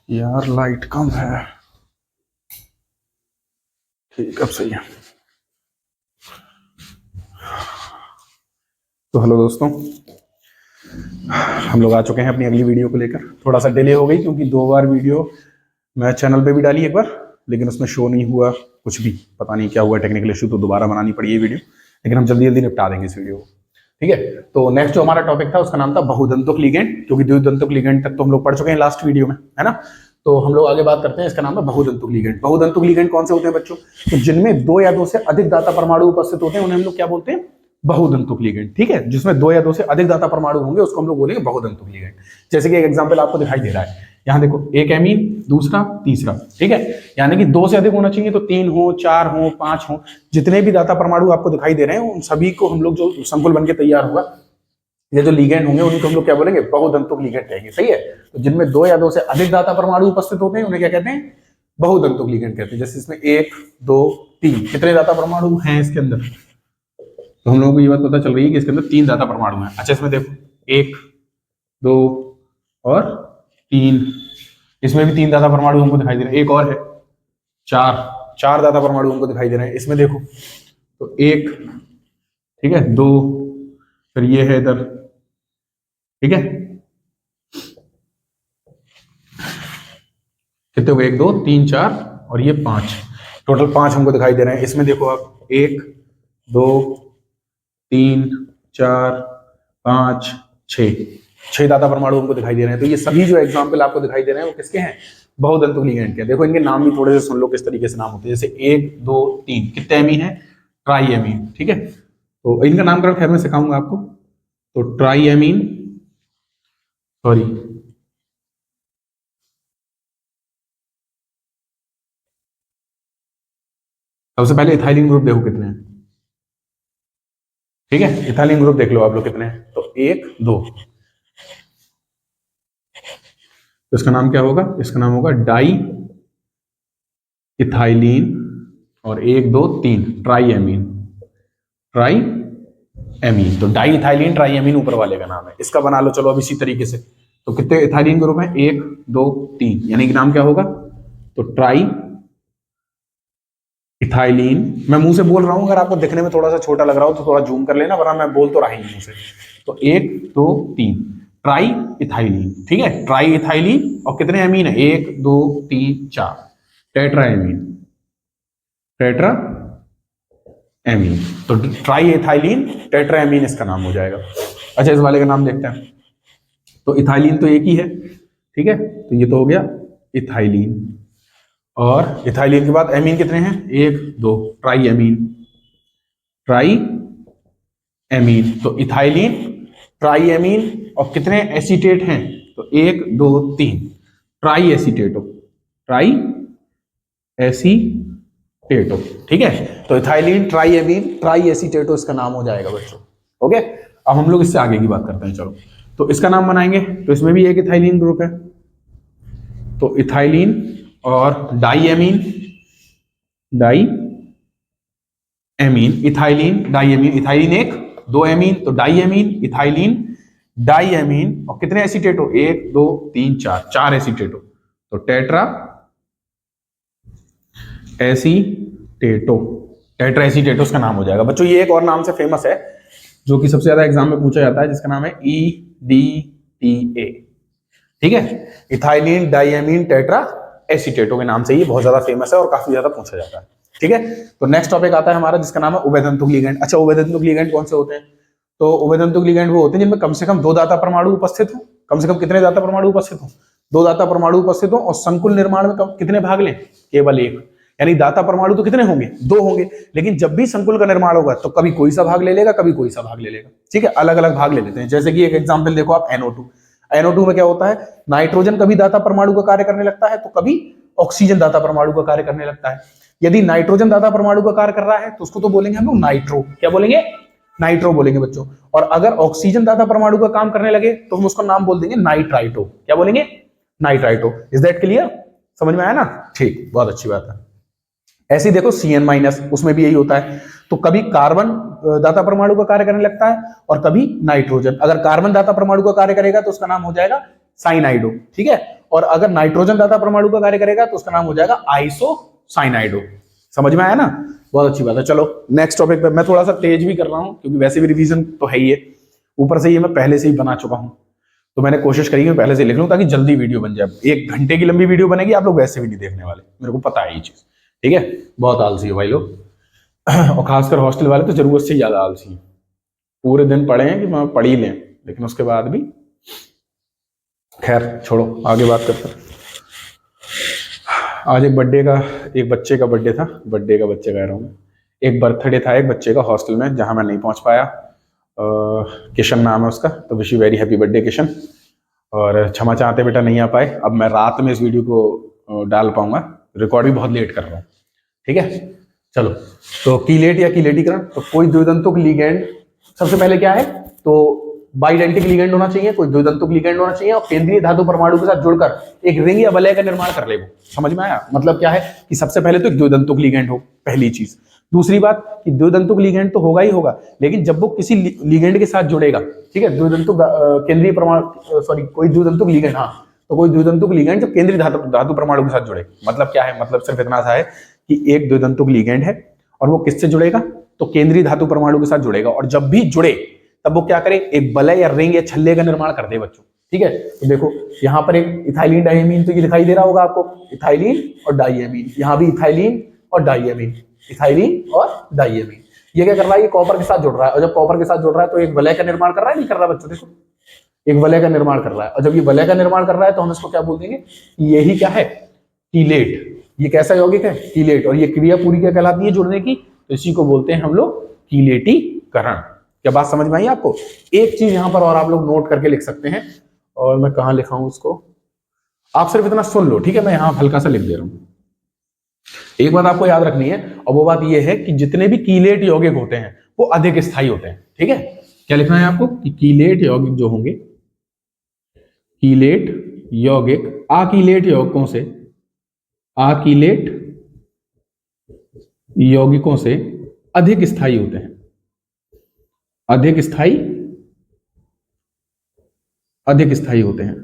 यार लाइट कम है। ठीक, अब सही है। तो हेलो दोस्तों, हम लोग आ चुके हैं अपनी अगली वीडियो को लेकर। थोड़ा सा डिले हो गई क्योंकि 2 बार वीडियो मैं चैनल पे भी डाली एक बार, लेकिन उसमें शो नहीं हुआ कुछ भी, पता नहीं क्या हुआ, टेक्निकल इशू, तो दोबारा बनानी पड़ी ये वीडियो। लेकिन हम जल्दी जल्दी निपटा देंगे इस वीडियो को, ठीक है। तो नेक्स्ट जो हमारा टॉपिक था उसका नाम था बहुदंतुक लिगेंड, क्योंकि द्विदंतुक लिगेंड तक तो हम लोग पढ़ चुके हैं लास्ट वीडियो में, है ना। तो हम लोग आगे बात करते हैं, इसका नाम है बहुदंतुक लिगेंड। बहुदंतुक लिगेंड कौन से होते हैं बच्चों? तो जिनमें 2 या 2 से अधिक दाता परमाणु उपस्थित होते हैं उन्हें हम लोग क्या बोलते हैं? बहुदंतुक लिगेंड, ठीक है। जिसमें 2 या 2 से अधिक दाता परमाणु होंगे उसको हम लोग बोलेंगे बहुदंतुक लिगेंड। जैसे कि एक एग्जांपल आपको दिखाई दे रहा है, यहाँ देखो, एक एमीन, दूसरा, तीसरा, ठीक है। यानी कि 2 से अधिक होना चाहिए, तो 3 हो, 4 हो, 5 हो, जितने भी दाता परमाणु आपको दिखाई दे रहे हैं उन सभी को हम लोग, जो संकुल बनके तैयार होगा, ये जो लिगेंड होंगे उनको हम लोग क्या बोलेंगे? बहुदंतुक लिगेंड कहेंगे, सही है। तो जिनमें 2 या 2 से अधिक दाता परमाणु उपस्थित होते हैं उन्हें क्या कहते हैं? बहुदंतुक लिगेंड कहते हैं। जैसे इसमें 1, 2, 3 कितने दाता परमाणु हैं इसके अंदर? तो हम लोगों को ये बात पता चल रही है कि इसके अंदर 3 दाता परमाणु हैं। अच्छा, इसमें देखो 1, 2 और 3, इसमें भी 3 दाता परमाणु हमको दिखाई दे रहे हैं। एक और है 4 दाता परमाणु हमको दिखाई दे रहे हैं। इसमें देखो तो 1, ठीक है, 2, फिर ये है इधर, ठीक है। कितने हो गए? 1, 2, 3, 4 और ये 5, टोटल 5 हमको दिखाई दे रहे हैं। इसमें देखो आप 1, 2, 3, 4, 5, 6 दाता परमाणु हमको दिखाई दे रहे हैं। तो ये सभी जो एग्जाम्पल आपको दिखाई दे रहे हैं वो किसके हैं? बहुदंतुक लिगेंड के। देखो इनके नाम भी थोड़े से सुन लो किस तरीके से नाम होते हैं। जैसे 1, 2, 3 कितने एमीन है? ट्राई एमीन, ठीक है। तो इनका नामकरण खैर मैं सिखाऊंगा आपको। तो ट्राई एमीन, सॉरी, सबसे पहले इथाइलिन ग्रुप देखो कितने हैं, ठीक है। इथाइलिन ग्रुप देख लो आप लोग कितने हैं। तो 1, 2, तो इसका नाम क्या होगा? इसका नाम होगा डाई इथाइलिन, और 1, 2, 3 ट्राई एमीन, ट्राई एमीन। तो डाई इथाइलिन ट्राई एमीन ऊपर वाले का नाम है। इसका बना लो चलो अब इसी तरीके से। तो कितने इथाइलिन ग्रुप है? 1, 2, 3, यानी कि नाम क्या होगा? तो ट्राई इथाइलिन। मैं मुंह से बोल रहा हूं, अगर आपको दिखने में थोड़ा सा छोटा लग रहा हो तो थोड़ा जूम कर लेना, वरना मैं बोल तो रहा ही मुंह से। तो 1, 2, 3 ट्राई इथाइलिन, ठीक है। ट्राई इथाइलिन, और कितने एमीन है? 1, 2, 3, 4 टेट्रा एमीन, टेट्रा एमीन। तो ट्राई इथाइलिन टेट्रा एमीन इसका नाम हो जाएगा। अच्छा, इस वाले का नाम देखते हैं। तो इथाइलिन तो एक ही है, ठीक है। तो ये तो हो गया इथाइलिन, और इथाइलिन के बाद एमीन कितने हैं? 1, 2 ट्राई एमीन, ट्राई एमीन। तो इथाइलिन, ट्राई एमीन, और कितने एसीटेट हैं? तो 1, 2, 3 ट्राई एसीटेटो, ट्राई एसीटेटो, ठीक है। तो इथाइलिन, ट्राई एमीन, ट्राई एसीटेटो इसका नाम हो जाएगा बच्चों। ओके, अब हम लोग इससे आगे की बात करते हैं। चलो, तो इसका नाम बनाएंगे। तो इसमें भी एक इथाइलिन ग्रुप है, तो इथाइलिन और diamine, diamine, ethylene, diamine, ethylene 1, 2 amine, तो diamine, ethylene, diamine, और कितने एसीटेटो? 1, 2, 3, 4 एसीटेटो। तो टेट्रा एसीटेटो, टेट्रा एसीटेटो इसका नाम हो जाएगा बच्चों। ये एक और नाम से फेमस है जो कि सबसे ज्यादा एग्जाम में पूछा जाता है, जिसका नाम है EDTA, ठीक है। इथाइलिन डाइएमीन टेट्रा एसीटेटो के नाम से ये बहुत ज्यादा फेमस है और काफी ज्यादा पूछा जाता है, ठीक है। तो नेक्स्ट टॉपिक आता है हमारा जिसका नाम है उभयदंतुक लिगेंड। अच्छा, उभयदंतुक लिगेंड कौन से होते हैं? तो उभयदंतुक लिगेंड वो होते हैं जिनमें कम से कम 2 दाता परमाणु उपस्थित हो। कम से कम कितने दाता परमाणु उपस्थित हो? 2 दाता परमाणु उपस्थित हो, और संकुल निर्माण में कितने भाग लें? केवल 1। यानी दाता परमाणु तो कितने होंगे? 2 होंगे, लेकिन जब भी संकुल का निर्माण होगा तो कभी कोई सा भाग ले लेगा, कभी कोई सा भाग ले लेगा, ठीक है। अलग अलग भाग ले लेते हैं। जैसे कि एक एग्जाम्पल देखो आप, NO2। NO2 में क्या होता है? नाइट्रोजन कभी दाता परमाणु का कार्य करने लगता है तो कभी ऑक्सीजन दाता परमाणु का कार्य करने लगता है। यदि नाइट्रोजन दाता परमाणु का कार्य कर रहा है तो उसको तो बोलेंगे हम लोग नाइट्रो, क्या बोलेंगे? नाइट्रो बोलेंगे बच्चों। और अगर ऑक्सीजन दाता परमाणु का काम करने लगे तो हम उसका नाम बोल देंगे नाइट्राइटो, क्या बोलेंगे? नाइट्राइटो। Is that clear? समझ में आया ना? ठीक, बहुत अच्छी बात है। ऐसे ही देखो CN-, उसमें भी यही होता है। तो कभी कार्बन दाता परमाणु का कार्य करने लगता है और कभी नाइट्रोजन। अगर कार्बन दाता परमाणु का कार्य करेगा तो उसका नाम हो जाएगा साइनाइडो, ठीक है। और अगर नाइट्रोजन धातु परमाणु का कार्य करेगा तो उसका नाम हो जाएगा आइसोसाइनाइडो। समझ में आया ना, बहुत अच्छी बात है। चलो नेक्स्ट टॉपिक पे, मैं थोड़ा सा तेज भी कर रहा हूँ क्योंकि वैसे भी रिवीजन तो है ही है, ऊपर से ये मैं पहले से ही बना चुका हूँ, तो मैंने कोशिश करी कि पहले से लिख लूँ ताकि जल्दी वीडियो बन जाए। 1 घंटे की लंबी वीडियो बनेगी, आप लोग वैसे भी नहीं देखने वाले, मेरे को पता है ये चीज, ठीक है। बहुत आलसी है भाई लोग और खासकर हॉस्टल वाले तो जरूरत से ज्यादा आलसी हैं। पूरे दिन पढ़े हैं कि मैं पढ़ ही लें, लेकिन उसके बाद भी खैर छोड़ो, आगे बात करते हैं। आज एक बच्चे का बर्थडे था, बच्चे कह रहा हूँ, एक बर्थडे था एक बच्चे का हॉस्टल में जहां मैं नहीं पहुंच पाया। किशन नाम है उसका, तो wish you very happy birthday Kishan, और क्षमा चाहते बेटा नहीं आ पाए। अब मैं रात में इस वीडियो को डाल पाऊंगा, रिकॉर्ड भी बहुत लेट कर रहा हूँ, ठीक है। चलो, तो कीलेट या कीलेटीकरण, तो कोई द्विदंतुक लिगैंड, सबसे पहले क्या है, तो बाइडेंटिक लिगैंड होना चाहिए, कोई द्विदंतुक लिगैंड होना चाहिए और केंद्रीय धातु परमाणु के साथ जुड़कर एक रिंग या वलय का निर्माण कर ले वो। समझ में आया, मतलब क्या है कि सबसे पहले तो एक द्विदंतुक लिगैंड हो, पहली चीज। दूसरी बात कि द्विदंतुक लिगैंड तो होगा ही होगा, लेकिन जब वो किसी लिगैंड के साथ जुड़ेगा, ठीक है, द्विदंतुक केंद्रीय परमाणु, सॉरी कोई द्विदंतुक लिगैंड, हाँ, तो कोई द्विदंतुक लिगैंड जब केंद्रीय धातु परमाणु के साथ जुड़े, मतलब क्या है, मतलब सिर्फ इतना सा है कि एक द्विदंतुक लिगैंड है और वो किससे जुड़ेगा, तो केंद्रीय धातु परमाणु के साथ जुड़ेगा, और जब भी जुड़े तब वो क्या करे, एक वलय या रिंग या छल्ले का निर्माण कर दे बच्चों, ठीक है। तो देखो यहाँ पर एक इथाइलिन डाइएमीन तो ये दिखाई दे रहा होगा आपको, इथाइलिन और डाइएमीन, यहाँ भी इथाइलिन और डाइएमीन, इथाइलिन और डाइएमीन, ये क्या कर रहा है, ये कॉपर के साथ जुड़ रहा है, और जब कॉपर के साथ जुड़ रहा है तो एक वलय का निर्माण कर रहा है, नहीं कर रहा बच्चों, देखो एक वलय का निर्माण कर रहा है, और जब ये वलय का निर्माण कर रहा है तो हम इसको क्या बोल देंगे, यही क्या है, कीलेट। ये कैसा यौगिक है, कीलेट, और ये क्रिया पूरी क्या कहलाती है जुड़ने की, तो इसी को बोलते हैं हम लोग कीलेटीकरण। क्या बात समझ में आई आपको। एक चीज यहां पर और आप लोग नोट करके लिख सकते हैं, और मैं कहां लिखा हूं उसको, आप सिर्फ इतना सुन लो, ठीक है, मैं यहां हल्का सा लिख दे रहा हूं। एक बात आपको याद रखनी है, और वो बात ये है कि जितने भी कीलेट यौगिक होते हैं वो अधिक स्थायी होते हैं, ठीक है। क्या लिखना है आपको कि कीलेट यौगिक जो होंगे, कीलेट यौगिक अकीलेट यौगिकों से, अकीलेट यौगिकों से अधिक स्थायी होते हैं, अधिक स्थायी होते हैं,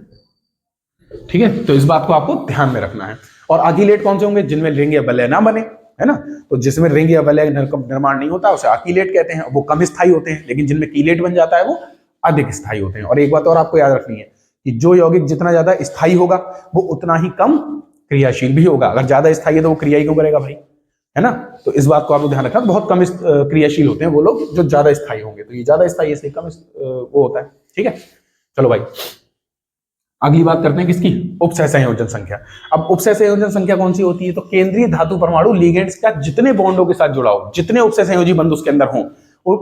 ठीक है। तो इस बात को आपको ध्यान में रखना है। और अकीलेट कौन से होंगे, जिनमें रिंग या वलय ना बने, है ना, तो जिसमें रिंग या वलय निर्माण नहीं होता उसे अकीलेट कहते हैं, वो कम स्थायी होते हैं, लेकिन जिनमें कीलेट बन जाता है वो अधिक स्थायी होते हैं। और एक बात और आपको याद रखनी है कि जो यौगिक जितना ज्यादा स्थायी होगा वो उतना ही कम क्रियाशील भी होगा। अगर ज्यादा स्थायी है तो वो क्रिया ही क्यों करेगा भाई, है ना। तो इस बात को आपको ध्यान रखना, बहुत कम क्रियाशील होते हैं वो लोग जो ज्यादा स्थायी होंगे, तो ये ज्यादा स्थायी इसलिए कम वो होता है, ठीक है। चलो भाई अगली बात करते हैं किसकी, उपसह संयोजन संख्या। अब उपसह संयोजन संख्या कौन सी होती है, तो केंद्रीय धातु परमाणु लिगेंड्स का जितने बॉन्डों के साथ जुड़ा हो, जितने उपसह संयोजी बंध उसके अंदर हो,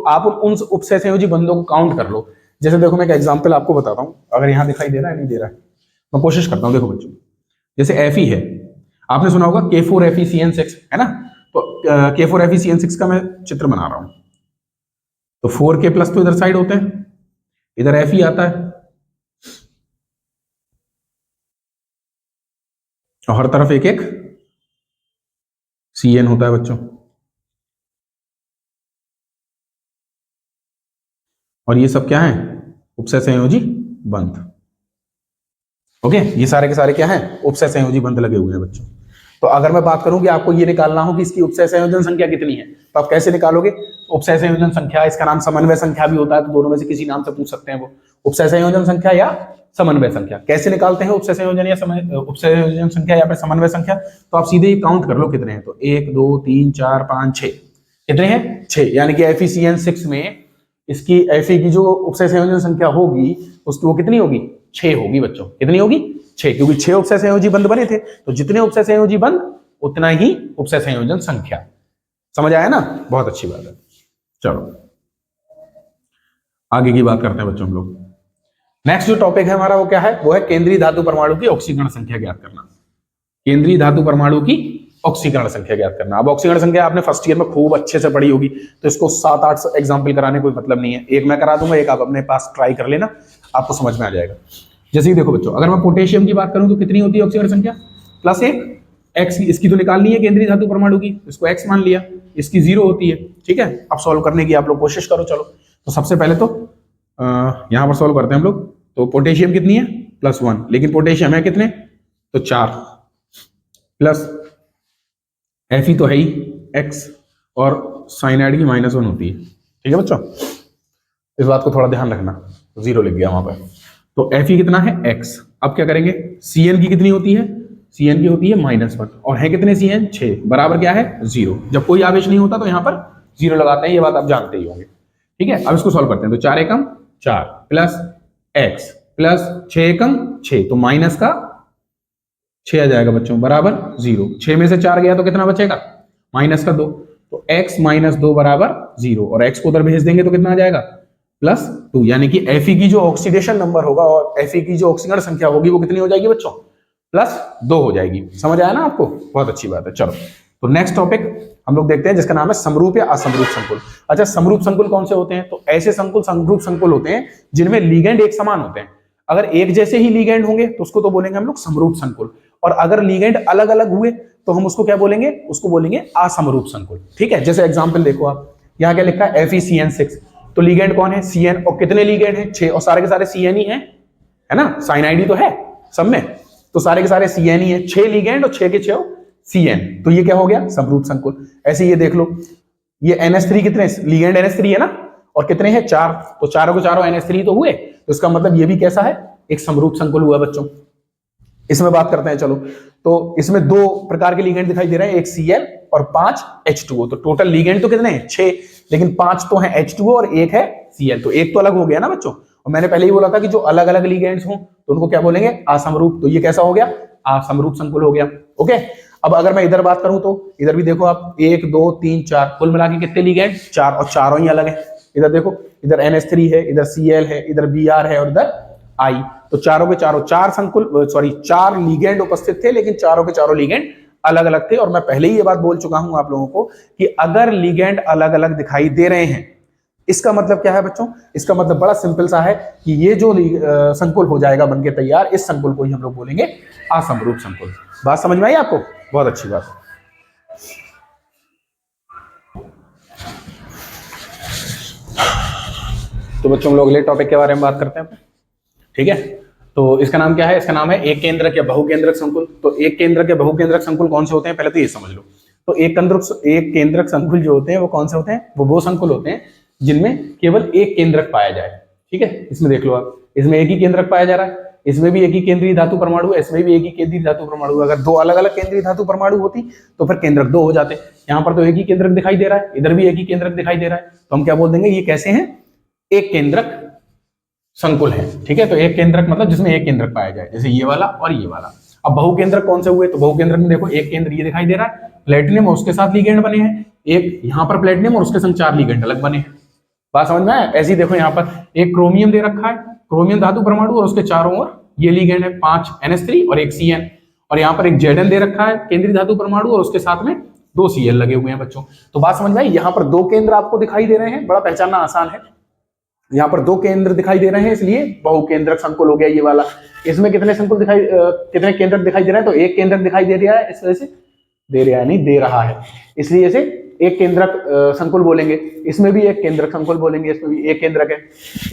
आप उन उपसह संयोजी बंधों को काउंट कर लो। जैसे देखो मैं एक एग्जांपल आपको बताता हूं, अगर यहां दिखाई दे रहा है नहीं दे रहा है, मैं कोशिश करता हूं। देखो बच्चों, जैसे Fe है, आपने सुना होगा K4FeCN6, है ना, तो K4FeCN6 का मैं चित्र बना रहा हूं। तो 4K+ तो इधर साइड होते हैं, इधर Fe आता है, और हर तरफ एक एक Cn होता है बच्चों, और ये सब क्या है, उपसह संयोजी बंध। ओके, ये सारे के सारे क्या हैं, उपसह संयोजी बंध लगे हुए हैं बच्चों। तो अगर मैं बात करूं कि आपको ये निकालना हो कि इसकी उपसह संयोजन संख्या कितनी है, तो आप कैसे निकालोगे, उपसह संयोजन संख्या, इसका नाम समन्वय संख्या भी होता है, तो दोनों में से किसी नाम से पूछ सकते हैं वो, उपसह संयोजन संख्या या समन्वय संख्या। कैसे निकालते हैं उपसह संयोजन या उपसह संयोजन संख्या या फिर समन्वय संख्या, तो आप सीधे ही काउंट कर लो कितने हैं, तो 1 2 3 4 5 6, कितने हैं 6, यानी कि FeCN6 में इसकी Fe की जो उपसह संयोजन संख्या होगी उसकी वो कितनी होगी, 6 होगी बच्चों, कितनी होगी 6, क्योंकि 6 उपसह संयोजी बंध बने थे, तो जितने उपसह संयोजी बंध उतना ही उपसह संयोजन संख्या। समझ आया ना, बहुत अच्छी बात है। चलो आगे की बात करते हैं बच्चों हम लोग। नेक्स्ट जो टॉपिक है हमारा वो क्या है, वो है केंद्रीय धातु परमाणु की ऑक्सीकरण संख्या ज्ञात करना। केंद्रीय धातु परमाणु की ऑक्सीकरण संख्या ज्ञात करना। अब ऑक्सीकरण संख्या आपने फर्स्ट ईयर में खूब अच्छे से पढ़ी होगी, तो इसको 7-8 एग्जाम्पल कराने कोई मतलब नहीं है, एक मैं करा दूंगा, एक आप अपने पास ट्राई कर लेना, आपको समझ में आ जाएगा। जैसे ही देखो बच्चों, अगर मैं पोटेशियम की बात करूं तो कितनी होती है ऑक्सीकरण संख्या, +1, x, इसकी तो निकालनी है केंद्रीय धातु परमाणु की, इसको x मान लिया, इसकी 0 होती है, ठीक है। अब सॉल्व करने की आप लोग कोशिश करो। चलो तो सबसे पहले तो यहां पर सॉल्व करते हैं हम लोग। तो पोटेशियम कितनी है +1, लेकिन पोटेशियम है कितने, तो 4, प्लस Fe तो है ही X, और साइनाइड की -1 होती है। ठीक है बच्चों, इस बात को थोड़ा ध्यान रखना, 0 लिख गया वहां पर। तो Fe कितना है X। अब क्या करेंगे, Cn की कितनी होती है, Cn की होती है -1, और है कितने Cn, 6, बराबर क्या है 0। जब कोई आवेश नहीं होता तो यहाँ पर 0 लगाते हैं, ये बात आप जानते ही होंगे। ठीक है, अब इसको सॉल्व करते हैं। तो 4 एकम 4 प्लस X प्लस 6 एकम 6, तो माइनस का 6 आ जाएगा बच्चों, बराबर 0। 6 में से 4 गया तो कितना बचेगा, माइनस का 2, तो x - 2 बराबर 0, और x को उधर भेज देंगे तो कितना आ जाएगा, +2। यानी कि Fe की जो ऑक्सीडेशन नंबर होगा और Fe की जो ऑक्सीकरण संख्या होगी वो कितनी हो जाएगी बच्चों, +2 हो जाएगी। समझ आया ना आपको, बहुत अच्छी बात है। चलो, तो नेक्स्ट टॉपिक हम लोग देखते हैं जिसका नाम है समरूप या असमरूप संकुल। अच्छा, समरूप संकुल कौन से होते हैं, तो ऐसे संकुल समरूप संकुल होते हैं जिनमें लीगेंड एक समान होते हैं। अगर एक जैसे ही लीगेंड होंगे तो उसको तो बोलेंगे हम लोग समरूप संकुल, और अगर लीगेंड अलग अलग हुए तो हम उसको क्या बोलेंगे, उसको बोलेंगे असमरूप संकुल। ठीक है, जैसे एग्जांपल देखो आप, यहाँ क्या लिखा है FeCN6, तो लीगेंड कौन है, Cn, और कितने लीगेंड है, 6, और सारे के सारे Cn ही है ना, साइनाइड ही तो है सब में, तो सारे के सारे Cn ही है, 6 लीगेंड और 6 के 6 Cn, तो ये क्या हो गया, समरूप संकुल। ऐसे ये देख लो, ये NH3 कितने, लीगेंड NH3 है ना, और कितने हैं, 4, तो चारों के चारों NH3 तो हुए, तो इसका मतलब ये भी कैसा है, एक समरूप संकुल हुआ बच्चों। इसमें बात करते हैं, चलो, तो इसमें 2 प्रकार के लीगेंड दिखाई दे रहे हैं, एक Cl और 5 H2O, तो टोटल लीगेंड तो कितने हैं, 6, लेकिन 5 तो है H2O और 1 है Cl, तो एक तो अलग हो गया ना बच्चों। और मैंने पहले ही बोला था कि जो अलग अलग लीगेंड्स हों तो उनको क्या बोलेंगे, असमरूप, तो ये कैसा हो गया, असमरूप संकुल हो गया। ओके, अब अगर मैं इधर बात करूं तो इधर भी देखो आप, 1 2 3 4, कुल मिला के कितने लीगेंड, 4, और चारों ही अलग है। इधर देखो, इधर NH3 है, इधर Cl है, इधर Br है, और इधर I, तो चारों के चारों 4 लीगेंड उपस्थित थे, लेकिन चारों के चारों लीगेंड अलग अलग थे। और मैं पहले ही ये बात बोल चुका हूं आप लोगों को कि अगर लीगेंड अलग अलग दिखाई दे रहे हैं, इसका मतलब क्या है बच्चों, इसका मतलब बड़ा सिंपल सा है कि ये जो संकुल हो जाएगा बनके तैयार, इस संकुल को ही हम लोग बोलेंगे असमरूप संकुल। बात समझ में आई आपको, बहुत अच्छी बात। तो बच्चों हम लोग अगले टॉपिक के बारे में बात करते हैं। ठीक है, तो इसका नाम क्या है, इसका नाम है एक केंद्रक या बहुकेंद्रक संकुल। तो एक केंद्रक या बहुकेंद्रक संकुल कौन से होते हैं, पहले तो ये समझ लो। तो एक केंद्रक संकुल जो होते हैं वो कौन से होते हैं, वो संकुल होते हैं जिनमें केवल एक केंद्रक पाया जाए। ठीक है, इसमें देख लो आप, इसमें एक ही केंद्रक पाया जा रहा है, इसमें भी एक ही केंद्रीय धातु परमाणु, इसमें भी एक ही केंद्रीय धातु परमाणु। अगर 2 अलग अलग केंद्रीय धातु परमाणु होती तो फिर केंद्रक 2 हो जाते। यहाँ पर तो एक ही केंद्रक दिखाई दे रहा है, इधर भी एक ही केंद्रक दिखाई दे रहा है, तो हम क्या बोल देंगे, ये कैसे हैं, एक केंद्रक संकुल है। ठीक है, तो एक केंद्रक मतलब जिसमें एक केंद्रक पाया जाए, जैसे ये वाला और ये वाला। अब बहुकेंद्रक कौन से हुए, तो बहुकेंद्रक में देखो एक केंद्र ये दिखाई दे रहा है, प्लेटिनम और उसके साथ लीगेंड बने हैं, एक यहाँ पर प्लेटिनम और उसके संग 4 लीगेंड अलग बने हैं। बात समझ में आया। ऐसे ही देखो यहाँ पर एक क्रोमियम दे रखा है, क्रोमियम धातु परमाणु, और उसके चारों ओर ये लीगेंड है, 5 NH3 और 1 Cn, और यहाँ पर एक Zn दे रखा है, केंद्रीय धातु परमाणु, और उसके साथ में 2 Cl लगे हुए हैं बच्चों। तो बात समझ में आई, यहाँ पर 2 केंद्र आपको दिखाई दे रहे हैं, बड़ा पहचानना आसान है। यहाँ पर 2 केंद्र दिखाई दे रहे हैं, इसलिए बहुकेंद्रक संकुल हो गया ये वाला। इसमें कितने कितने केंद्रक दिखाई दे रहे हैं, तो एक केंद्रक दिखाई दे रहा है, इस वजह से दे रहा है, इसलिए इसे एक केंद्रक संकुल बोलेंगे। इसमें भी एक केंद्रक संकुल बोलेंगे, इसमें भी एक केंद्रक है,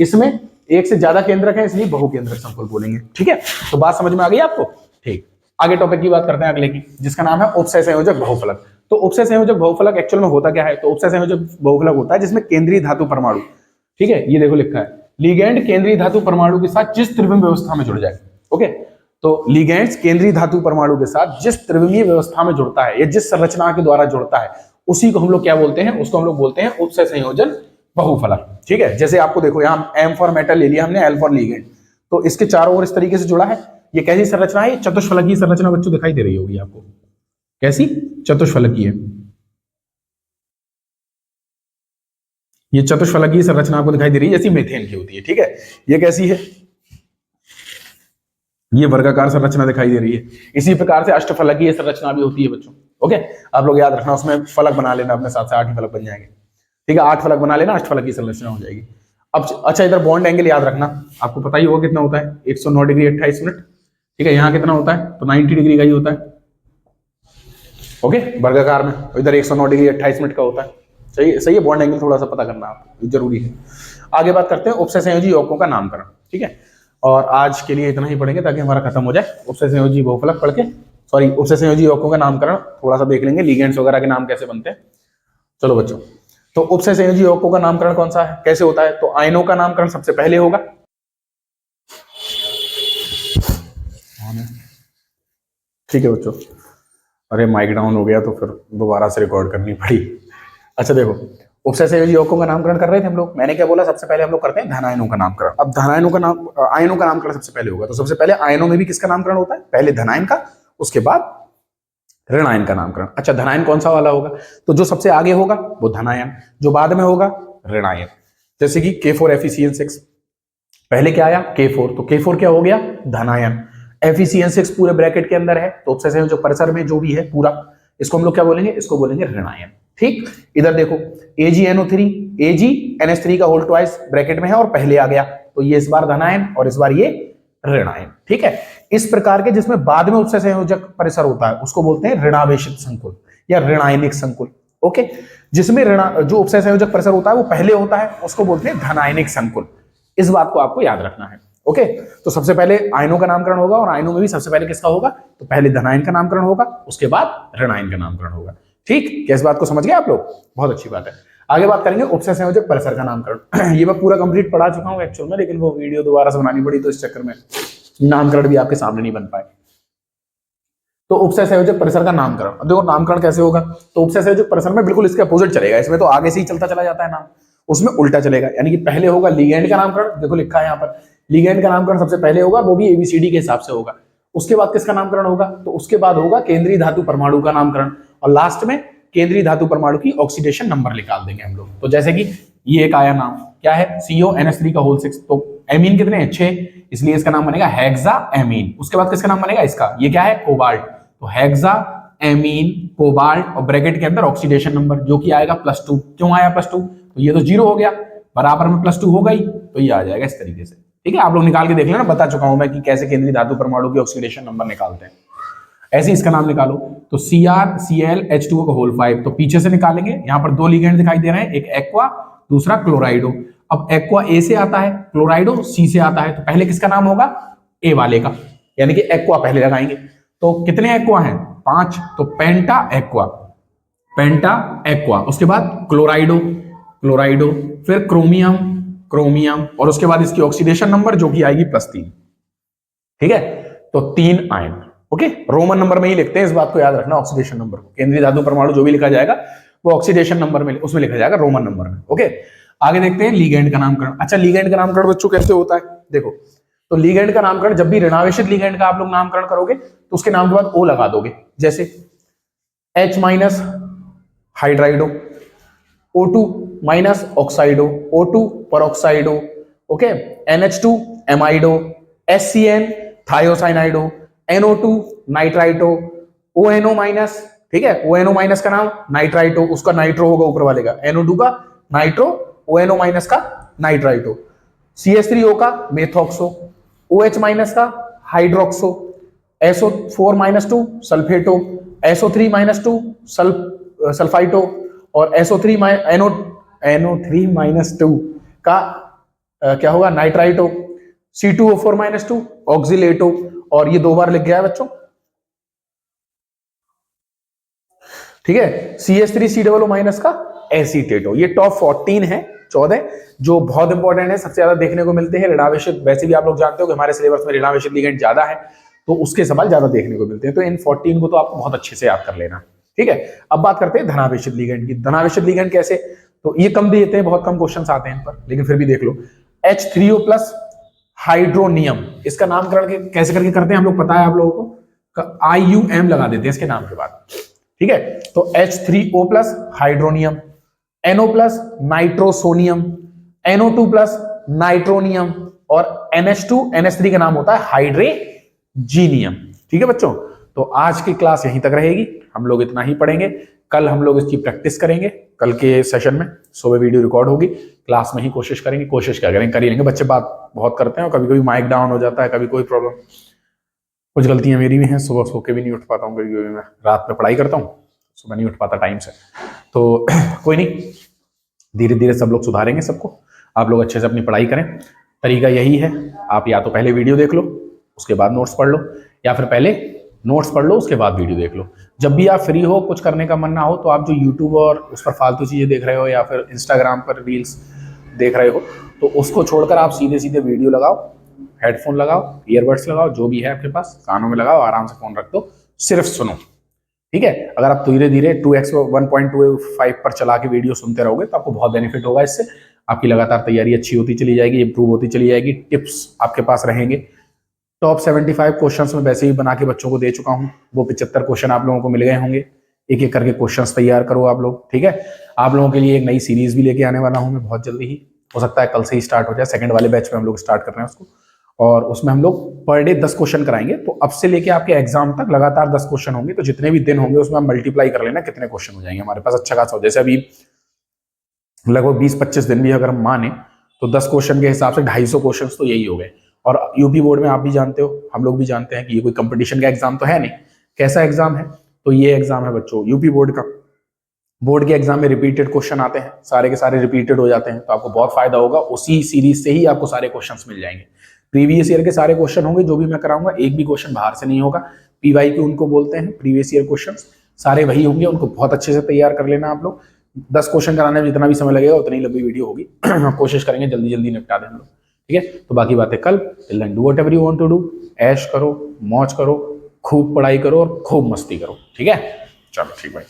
इसमें एक से ज्यादा केंद्रक है, इसलिए बहुकेंद्रक संकुल बोलेंगे। ठीक है, तो बात समझ में आ गई आपको। ठीक, आगे टॉपिक की बात करते हैं अगले की, जिसका नाम है उपसय संयोजक बहुफलक। तो उपसय संयोजक बहुफलक एक्चुअल में होता क्या है, तो उपसय संयोजक बहुफलक होता है जिसमें केंद्रीय धातु परमाणु, ठीक है, ये देखो लिखा है, लीगेंड केंद्रीय धातु परमाणु के साथ जिस त्रिविमीय व्यवस्था में जुड़ जाए। ओके, तो लीगेंड्स केंद्रीय धातु परमाणु के साथ जिस त्रिविमीय व्यवस्था में जुड़ता है या जिस संरचना के द्वारा जुड़ता है, उसी को हम लोग क्या बोलते हैं, उसको हम लोग बोलते हैं उपसय संयोजन बहुफलक। ठीक है, जैसे आपको देखो यहाँ M फॉर मेटल ले लिया हमने, L फॉर लीगेंड, तो इसके चारों ओर इस तरीके से जुड़ा है। ये कैसी संरचना है, चतुष्फलकीय संरचना बच्चों दिखाई दे रही होगी आपको, कैसी, चतुष्फलकीय। ये चतुष्फलकीय संरचना आपको दिखाई दे रही है, जैसी मीथेन की होती है। ठीक है, ये कैसी है, ये वर्गाकार संरचना दिखाई दे रही है। इसी प्रकार से अष्टफलकीय संरचना भी होती है बच्चों। ओके, आप लोग याद रखना, उसमें फलक बना लेना अपने साथ से, 8 ही फलक बन जाएंगे। ठीक है, 8 फलक बना लेना, अष्टफलकीय संरचना हो जाएगी। अब अच्छा, इधर बॉन्ड एंगल याद रखना, आपको पता ही होगा कितना होता है, 109 डिग्री 28 मिनट। ठीक है, यहाँ कितना होता है, तो 90 डिग्री का ही होता है। ओके, वर्गाकार में इधर 109 डिग्री 28 मिनट का होता है। सही है, बॉन्ड एंगल थोड़ा सा पता करना आप, जरूरी है। आगे बात करते हैं उपसय संयोजी यौगिकों का नामकरण। ठीक है, और आज के लिए इतना ही पढ़ेंगे ताकि हमारा खत्म हो जाए। उपसय संयोजी बहुफलक पढ़ के, सॉरी उपसय संयोजी यौगिकों का नामकरण थोड़ा सा देख लेंगे, लिगेंड्स वगैरह के नाम कैसे बनते हैं। चलो बच्चों, तो उपसय संयोजी यौगिकों का नामकरण कौन सा है, कैसे होता है, तो आयनों का नामकरण सबसे पहले होगा। ठीक है बच्चों, अरे माइक डाउन हो गया तो फिर दोबारा से रिकॉर्ड करनी पड़ी। अच्छा देखो, उपसय संयोजी यौगिकों का नामकरण कर रहे थे हम लोग, मैंने क्या बोला, सबसे पहले हम लोग करते हैं धन आयनों का नामकरण। अब धन आयनों का नाम, आयनों का नामकरण सबसे पहले होगा, तो सबसे पहले आयनों में भी किसका नामकरण होता है, पहले धन आयन का, उसके बाद ऋण आयन का नामकरण। अच्छा धन आयन कौन सा वाला होगा, तो जो सबसे आगे होगा वो धन आयन, जो बाद में होगा ऋण आयन। जैसे कि K4FeCN6, पहले क्या आया K4, तो K4 क्या हो गया, धन आयन। FeCN6 पूरे ब्रैकेट के अंदर है, तो उपसय संयोजक परिसर में जो भी है पूरा, इसको हम लोग क्या बोलेंगे, इसको बोलेंगे ऋण आयन। ठीक, इधर देखो AgNO3, AgNH3 का होल ट्वाइस ब्रैकेट में है और पहले आ गया, तो ये इस बार धन आयन और इस बार ये ऋण आयन। ठीक है, इस प्रकार के जिसमें बाद में उपसय संयोजक परिसर होता है उसको बोलते हैं ऋणावेशित संकुल या ऋणायनिक संकुल। ओके, जिसमें जो उपसय संयोजक परिसर होता है वो पहले होता है उसको बोलते हैं धनायनिक संकुल। इस बात को आपको याद रखना है। ओके, तो सबसे पहले आयनों का नामकरण होगा और आयनों में भी सबसे पहले किसका होगा, तो पहले धनायन का नामकरण होगा, उसके बाद ऋणायन का नामकरण होगा। ठीक, क्या इस बात को समझ गए आप लोग, बहुत अच्छी बात है। आगे बात करेंगे उपसय संयोजक परिसर का नामकरण। ये मैं पूरा कंप्लीट पढ़ा चुका हूं एक्चुअल में, लेकिन वो वीडियो दोबारा से बनानी पड़ी तो इस चक्कर में नामकरण भी आपके सामने नहीं बन पाए। तो उपसय संयोजक परिसर का नामकरण, अब देखो नामकरण कैसे होगा, तो उपसय संयोजक परिसर में बिल्कुल इसके अपोजिट चलेगा, इसमें तो आगे से ही चलता चला जाता है नाम, उसमें उल्टा चलेगा। यानी कि पहले होगा लिगेंड का नामकरण, देखो लिखा है यहाँ पर, लिगेंड का नामकरण सबसे पहले होगा, वो भी एबीसीडी के हिसाब से होगा। उसके बाद किसका नामकरण होगा, तो उसके बाद होगा केंद्रीय धातु परमाणु का नामकरण, और लास्ट में केंद्रीय धातु परमाणु की ऑक्सीडेशन नंबर निकाल देंगे हम लोग। तो जैसे कि ये एक आया नाम, क्या है, CONH3 का होल 6, तो एमीन कितने हैं, 6, इसलिए इसका नाम बनेगा हेक्सा एमीन। उसके बाद किसका नाम बनेगा, इसका, ये क्या है, कोबाल्ट, तो हेक्सा एमीन कोबाल्ट, और ब्रैकेट के अंदर ऑक्सीडेशन नंबर जो कि आएगा +2। क्यों आया +2, तो ये तो 0 हो गया, बराबर में +2 हो गई, तो ये आ जाएगा इस तरीके से। ठीक है, आप लोग निकाल के देख लेना, बता चुका हूं मैं कि कैसे केंद्रीय धातु परमाणु की ऑक्सीडेशन नंबर निकालते हैं। ऐसे इसका नाम निकालो, तो CrClH2O का होल 5, तो पीछे से निकालेंगे, यहां पर 2 लिगेंड दिखाई दे रहे हैं, एक एक्वा दूसरा क्लोराइडो। अब एक्वा A से आता है, क्लोराइडो C से आता है, तो पहले किसका नाम होगा, A वाले का, यानी कि एक्वा पहले लगाएंगे। तो कितने एक्वा हैं, 5, तो पेंटा एक्वा, पेंटा एक्वा, उसके बाद क्लोराइडो, क्लोराइडो, फिर क्रोमियम, क्रोमियम, और उसके बाद इसकी ऑक्सीडेशन नंबर जो कि आएगी +3। ठीक है, तो 3 आयन। ओके, रोमन नंबर में ही लिखते हैं, इस बात को याद रखना, ऑक्सीडेशन नंबर को, केंद्रीय धातु परमाणु जो भी लिखा जाएगा वो ऑक्सीडेशन नंबर में, उसमें लिखा जाएगा रोमन नंबर में। ओके, आगे देखते हैं लिगेंड का नामकरण। अच्छा, लिगेंड का नामकरण बच्चों कैसे होता है, देखो, तो लिगेंड का नामकरण, जब भी ऋणावेशित लिगेंड का आप लोग नामकरण करोगे तो उसके नाम के बाद O लगा दोगे, जैसे H- hydrido, O2- oxido, O2 peroxido, okay, NH2 amido, SCN thiocyanido, NO2 nitrito, ONO-, ठीक है, ONO- का नाम नाइट्राइटो, उसका नाइट्रो होगा ऊपर वाले का, NO2 का नाइट्रो, ONO- का नाइट्राइटो, CH3O का मेथॉक्सो, OH- का हाइड्रोक्सो, SO4- सल्फेटो, SO3- सल्फाइटो, और NO3- का क्या होगा, नाइट्राइटो, C2O4- ऑक्सिलेटो, और ये 2 बार लिख गया है बच्चों। ठीक है, CH3COO- का एसीटेटो। ये टॉप 14 है, 14 जो बहुत इंपॉर्टेंट है, सबसे ज्यादा देखने को मिलते हैं ऋणावेशित। वैसे भी आप लोग जानते हो कि हमारे सिलेबस में ऋणावेशित लिगेंड ज्यादा है, तो उसके सवाल ज्यादा देखने को मिलते हैं, तो इन 14 को तो आपको बहुत अच्छे से याद कर लेना। ठीक है, अब बात करते हैं धनावेशित लिगेंड की। धनावेशित लिगेंड कैसे, तो ये कम देते हैं, बहुत कम क्वेश्चन आते हैं इन पर, लेकिन फिर भी देख लो। H3O+ हाइड्रोनियम, इसका नामकरण कैसे करके करते हैं हम लोग, पता है आप लोगों को, IUM लगा देते हैं इसके नाम के बाद। ठीक है, तो H3O+ hydronium, NO+ nitrosonium, NO2+ nitronium, और NH2 NH3 का नाम होता है हाइड्रेजीनियम। ठीक है बच्चों, तो आज की क्लास यहीं तक रहेगी, हम लोग इतना ही पढ़ेंगे। कल हम लोग इसकी प्रैक्टिस करेंगे, कल के सेशन में सुबह वीडियो रिकॉर्ड होगी, क्लास में ही कोशिश करेंगे, कोशिश क्या करेंगे, कर ही लेंगे। बच्चे बात बहुत करते हैं और कभी कभी माइक डाउन हो जाता है, कभी कोई प्रॉब्लम, कुछ गलतियां मेरी भी हैं, सुबह सो के भी नहीं उठ पाता हूँ, कभी कभी मैं रात में पढ़ाई करता हूँ, सुबह नहीं उठ पाता टाइम से, तो कोई नहीं, धीरे धीरे सब लोग सुधारेंगे सबको। आप लोग अच्छे से अपनी पढ़ाई करें, तरीका यही है, आप या तो पहले वीडियो देख लो उसके बाद नोट्स पढ़ लो, या फिर पहले नोट्स पढ़ लो उसके बाद वीडियो देख लो। जब भी आप फ्री हो, कुछ करने का मन ना हो, तो आप जो यूट्यूब और उस पर फालतू चीज़ें देख रहे हो या फिर इंस्टाग्राम पर रील्स देख रहे हो, तो उसको छोड़कर आप सीधे सीधे वीडियो लगाओ, हेडफोन लगाओ, ईयरबड्स लगाओ, जो भी है आपके पास कानों में लगाओ, आराम से फोन रख दो, सिर्फ सुनो। ठीक है, अगर आप धीरे धीरे 2x 1.25 पर चला के वीडियो सुनते रहोगे तो आपको बहुत बेनिफिट होगा। इससे आपकी लगातार तैयारी अच्छी होती चली जाएगी, इंप्रूव होती चली जाएगी, टिप्स आपके पास रहेंगे। टॉप 75 क्वेश्चंस में वैसे ही बना के बच्चों को दे चुका हूं, वो 75 क्वेश्चन आप लोगों को मिल गए होंगे। एक एक करके क्वेश्चंस तैयार करो आप लोग। ठीक है, आप लोगों के लिए एक नई सीरीज भी लेके आने वाला हूं मैं बहुत जल्दी ही, हो सकता है कल से ही स्टार्ट हो जाए, सेकंड वाले बैच में हम लोग स्टार्ट कर रहे हैं उसको, और उसमें हम लोग पर डे 10 क्वेश्चन कराएंगे। तो अब से लेके आपके एग्जाम तक लगातार 10 क्वेश्चन होंगे, तो जितने भी दिन होंगे उसमें आप मल्टीप्लाई कर लेना कितने क्वेश्चन हो जाएंगे हमारे पास अच्छा खासा। जैसे अभी लगभग 20-25 दिन भी अगर हम माने तो 10 क्वेश्चन के हिसाब से 250 क्वेश्चन तो यही हो गए। और यूपी बोर्ड में आप भी जानते हो, हम लोग भी जानते हैं कि ये कोई कंपटीशन का एग्जाम तो है नहीं। कैसा एग्जाम है? तो ये एग्जाम है बच्चों यूपी बोर्ड का। बोर्ड के एग्जाम में रिपीटेड क्वेश्चन आते हैं, सारे के सारे रिपीटेड हो जाते हैं, तो आपको बहुत फायदा होगा। उसी सीरीज से ही आपको सारे क्वेश्चंस मिल जाएंगे। प्रीवियस ईयर के सारे क्वेश्चन होंगे जो भी मैं कराऊंगा, एक भी क्वेश्चन बाहर से नहीं होगा। पीवाई के उनको बोलते हैं, प्रीवियस ईयर क्वेश्चन सारे वही होंगे, उनको बहुत अच्छे से तैयार कर लेना आप लोग। 10 क्वेश्चन कराने में जितना भी समय लगेगा उतनी लंबी वीडियो होगी। कोशिश करेंगे जल्दी जल्दी निपटा दें हम लोग। ठीक है, तो बाकी बातें कल। Till then do whatever you want to do, ऐश करो, मौज करो, खूब पढ़ाई करो और खूब मस्ती करो। ठीक है, चलो ठीक भाई।